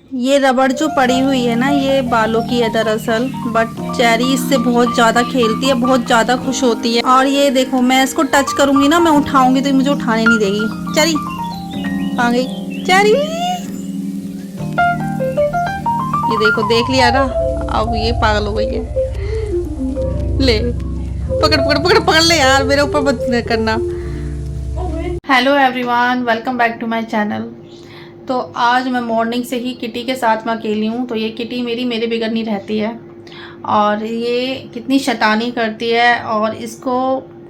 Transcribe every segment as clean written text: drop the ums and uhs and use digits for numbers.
ये रबड़ जो पड़ी हुई है ना, ये बालों की है दरअसल, बट चेरी इससे बहुत ज़्यादा खेलती है, बहुत ज़्यादा खुश होती है। और ये देखो, मैं इसको टच करूंगी ना, मैं उठाऊंगी तो ये मुझे उठाने नहीं देगी। चेरी कहाँ गई? चेरी, ये देखो, देख लिया ना, अब ये पागल हो गई है। ले, पकड़ पकड़ पकड़ पकड़ ले यार, मेरे ऊपर मत करना। Hello everyone, welcome back to my channel. तो आज मैं मॉर्निंग से ही किटी के साथ मैं अकेली हूँ। तो ये किटी मेरे बिगड़ नहीं रहती है, और ये कितनी शैतानी करती है, और इसको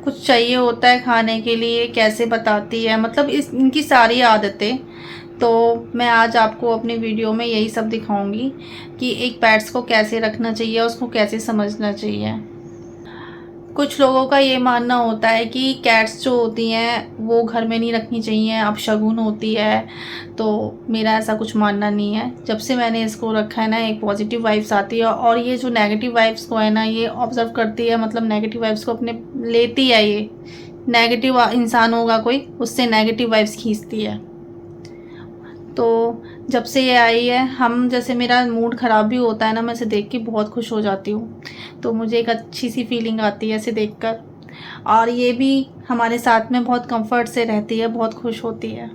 कुछ चाहिए होता है खाने के लिए, कैसे बताती है, मतलब इनकी सारी आदतें। तो मैं आज आपको अपनी वीडियो में यही सब दिखाऊंगी कि एक पेट्स को कैसे रखना चाहिए, उसको कैसे समझना चाहिए। कुछ लोगों का ये मानना होता है कि कैट्स जो होती हैं वो घर में नहीं रखनी चाहिए, अपशगुन होती है। तो मेरा ऐसा कुछ मानना नहीं है। जब से मैंने इसको रखा है ना, एक पॉजिटिव वाइब्स आती है, और ये जो नेगेटिव वाइब्स को है ना, ये ऑब्जर्व करती है, मतलब नेगेटिव वाइब्स को अपने लेती है। ये नेगेटिव इंसान होगा कोई, उससे नेगेटिव वाइब्स खींचती है। तो जब से ये आई है, हम जैसे मेरा मूड ख़राब भी होता है ना, मैं इसे देख के बहुत खुश हो जाती हूँ। तो मुझे एक अच्छी सी फीलिंग आती है इसे देखकर। और ये भी हमारे साथ में बहुत कंफर्ट से रहती है, बहुत खुश होती है।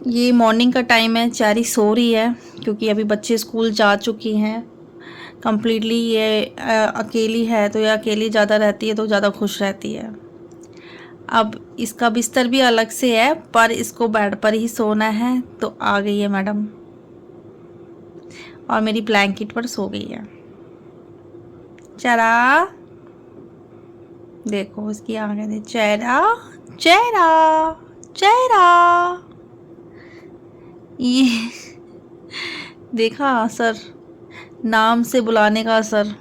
ये मॉर्निंग का टाइम है, चैरी सो रही है क्योंकि अभी बच्चे स्कूल जा चुकी हैं कम्प्लीटली। ये अकेली है, तो ये अकेली ज़्यादा रहती है तो ज़्यादा खुश रहती है। अब इसका बिस्तर भी अलग से है, पर इसको बेड पर ही सोना है, तो आ गई है मैडम और मेरी ब्लैंकेट पर सो गई है। चेरा, देखो इसकी आंखें दे, चेरा चेरा चेरा। ये देखा असर, नाम से बुलाने का असर।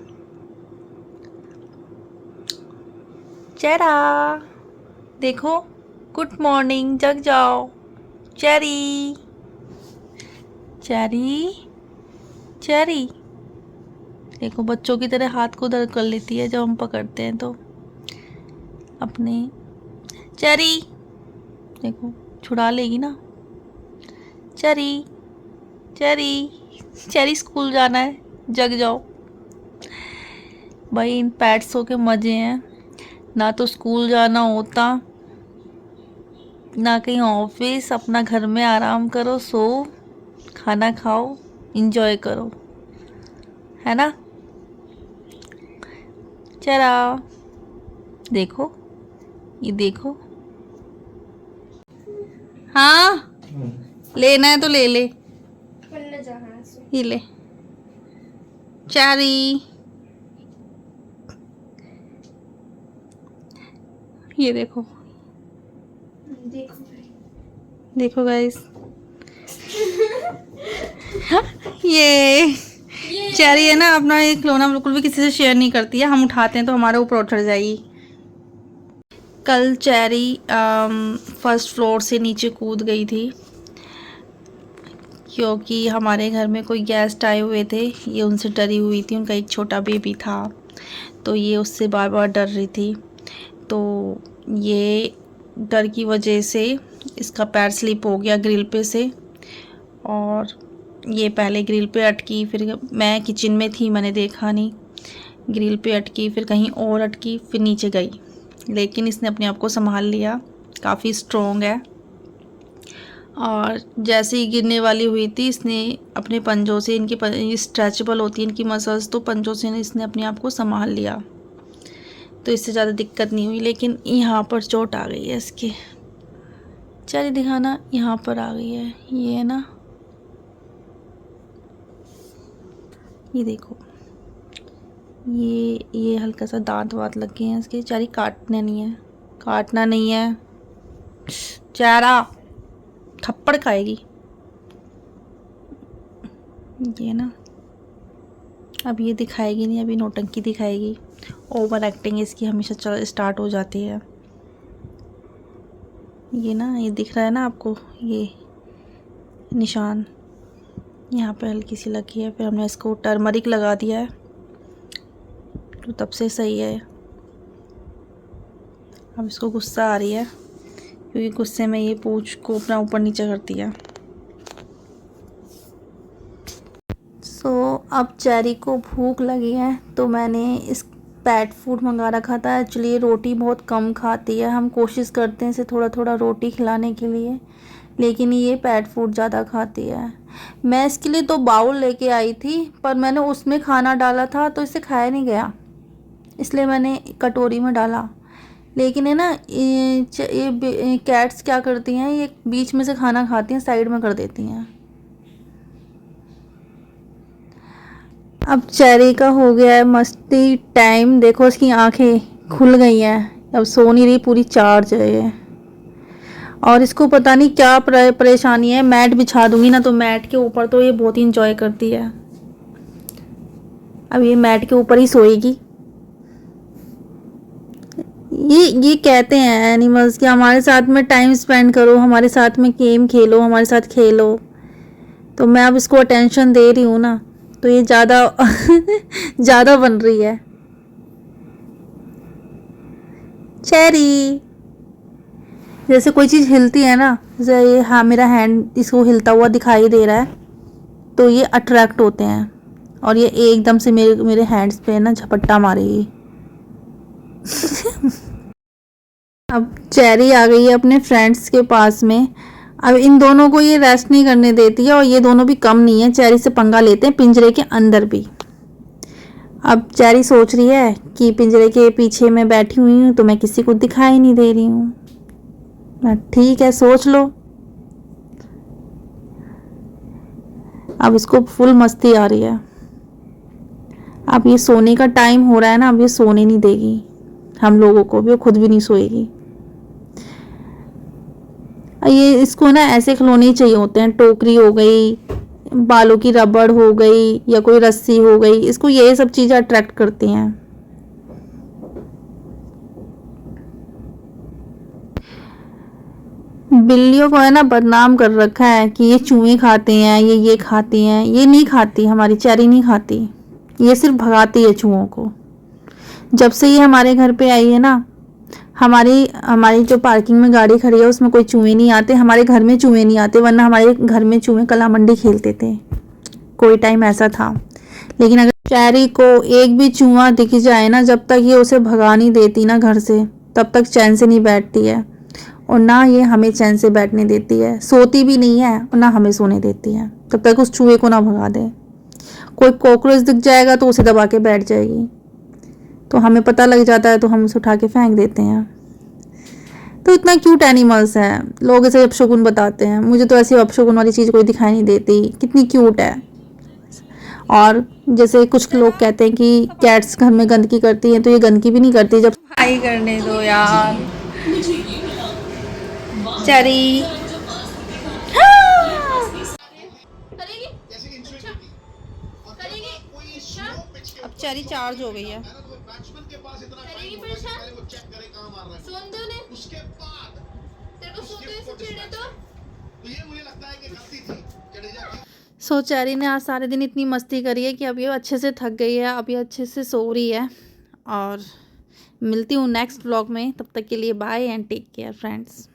चेरा, देखो, गुड मॉर्निंग, जग जाओ। चेरी चेरी चेरी, देखो बच्चों की तरह हाथ को दर्द कर लेती है जब हम पकड़ते हैं तो अपने। चेरी, देखो छुड़ा लेगी ना। चेरी चेरी चेरी, स्कूल जाना है, जग जाओ। भाई इन पैट्सों के मज़े हैं, ना तो स्कूल जाना होता, ना कहीं ऑफिस, अपना घर में आराम करो, सो, खाना खाओ, इंजॉय करो, है ना। चला, देखो, ये देखो, हाँ लेना है तो ले ले, ये ले। चैरी, ये देखो, देखो गाइस, ये चैरी है ना, अपना ये खिलौना बिल्कुल भी किसी से शेयर नहीं करती है। हम उठाते हैं तो हमारे ऊपर उठ जाएगी। कल चैरी फर्स्ट फ्लोर से नीचे कूद गई थी क्योंकि हमारे घर में कोई गेस्ट आए हुए थे। ये उनसे डरी हुई थी, उनका एक छोटा बेबी था, तो ये उससे बार बार डर रही थी। तो ये डर की वजह से इसका पैर स्लिप हो गया ग्रिल पे से, और ये पहले ग्रिल पे अटकी, फिर मैं किचन में थी, मैंने देखा नहीं, ग्रिल पे अटकी, फिर कहीं और अटकी, फिर नीचे गई, लेकिन इसने अपने आप को संभाल लिया, काफ़ी स्ट्रॉन्ग है। और जैसे ही गिरने वाली हुई थी, इसने अपने पंजों से, इनकी स्ट्रेचेबल होती है इनकी मसल्स, तो पंजों से इसने अपने आप को संभाल लिया, तो इससे ज़्यादा दिक्कत नहीं हुई। लेकिन यहाँ पर चोट आ गई है इसके। चलिए दिखाना, यहाँ पर आ गई है, ये है ना, ये देखो, ये हल्का सा दांत वात लग गए हैं इसके। चारी काटना नहीं है, काटना नहीं है, चारा थप्पड़ खाएगी ये ना। अब ये दिखाएगी नहीं, अभी नौटंकी दिखाएगी। ओवर एक्टिंग इसकी हमेशा स्टार्ट हो जाती है। ये ना, ये दिख रहा है ना आपको, ये निशान यहाँ पे हल्की सी लगी है, फिर हमने इसको टर्मरिक लगा दिया है, तो तब से सही है। अब इसको गुस्सा आ रही है क्योंकि गुस्से में ये पूंछ को अपना ऊपर नीचे करती है। अब चेरी को भूख लगी है तो मैंने इस पैट फूड मंगा रखा था। एक्चुअली रोटी बहुत कम खाती है, हम कोशिश करते हैं इसे थोड़ा थोड़ा रोटी खिलाने के लिए, लेकिन ये पैट फूड ज़्यादा खाती है। मैं इसके लिए 2 बाउल लेके आई थी, पर मैंने उसमें खाना डाला था तो इसे खाया नहीं गया, इसलिए मैंने कटोरी में डाला। लेकिन है ना, ये कैट्स क्या करती हैं, ये बीच में से खाना खाती हैं, साइड में कर देती हैं। अब चेरी का हो गया है मस्ती टाइम। देखो इसकी आंखें खुल गई हैं, अब सो नहीं रही, पूरी चार्ज है ये। और इसको पता नहीं क्या परेशानी है, मैट बिछा दूंगी ना तो मैट के ऊपर तो ये बहुत ही इंजॉय करती है। अब ये मैट के ऊपर ही सोएगी। ये कहते हैं एनिमल्स कि हमारे साथ में टाइम स्पेंड करो, हमारे साथ में गेम खेलो, हमारे साथ खेलो। तो मैं अब इसको अटेंशन दे रही हूँ ना, तो ये ज़्यादा ज़्यादा बन रही है। चेरी, जैसे कोई चीज़ हिलती है ना, जैसे ये, हाँ मेरा हैंड इसको हिलता हुआ दिखाई दे रहा है तो ये अट्रैक्ट होते हैं और ये एकदम से मेरे हैंड्स पे ना झपट्टा मारेगी। अब चेरी आ गई है अपने फ्रेंड्स के पास में। अब इन दोनों को ये रेस्ट नहीं करने देती है और ये दोनों भी कम नहीं है, चेरी से पंगा लेते हैं पिंजरे के अंदर भी। अब चेरी सोच रही है कि पिंजरे के पीछे मैं बैठी हुई हूँ तो मैं किसी को दिखाई नहीं दे रही हूँ। मैं ठीक है, सोच लो। अब इसको फुल मस्ती आ रही है। अब ये सोने का टाइम हो रहा है ना, अब ये सोने नहीं देगी हम लोगों को भी, वो खुद भी नहीं सोएगी। ये इसको ना ऐसे खिलौने ही चाहिए होते हैं, टोकरी हो गई, बालों की रबड़ हो गई या कोई रस्सी हो गई, इसको ये सब चीज़ें अट्रैक्ट करती हैं। बिल्लियों को है ना बदनाम कर रखा है कि ये चूहे खाते हैं, ये खाती हैं। ये नहीं खाती, हमारी चेरी नहीं खाती, ये सिर्फ भगाती है चूहों को। जब से ये हमारे घर पे आई है ना, हमारी हमारी जो पार्किंग में गाड़ी खड़ी है उसमें कोई चूहे नहीं आते, हमारे घर में चूहे नहीं आते, वरना हमारे घर में चूहे कला मंडी खेलते थे, कोई टाइम ऐसा था। लेकिन अगर चेरी को एक भी चूहा दिख जाए ना, जब तक ये उसे भगा नहीं देती ना घर से, तब तक चैन से नहीं बैठती है, और ना ये हमें चैन से बैठने देती है। सोती भी नहीं है और ना हमें सोने देती है तब तक उस चूहे को ना भगा दे। कोई कॉकरोच दिख जाएगा तो उसे दबा के बैठ जाएगी, तो हमें पता लग जाता है तो हम उसे उठा के फेंक देते हैं। तो इतना क्यूट एनिमल्स हैं, लोग इसे अपशगुन बताते हैं, मुझे तो ऐसी अपशगुन वाली चीज़ कोई दिखाई नहीं देती, कितनी क्यूट है। और जैसे कुछ लोग कहते हैं कि कैट्स घर में गंदगी करती हैं, तो ये गंदगी भी नहीं करती। जब हाई करने दो यार चेरी। अब चेरी चार्ज हो गई है। सो चेरी ने आज सारे दिन इतनी मस्ती करी है कि अब ये अच्छे से थक गई है, अब ये अच्छे से सो रही है। और मिलती हूँ नेक्स्ट व्लॉग में, तब तक के लिए bye and take care friends.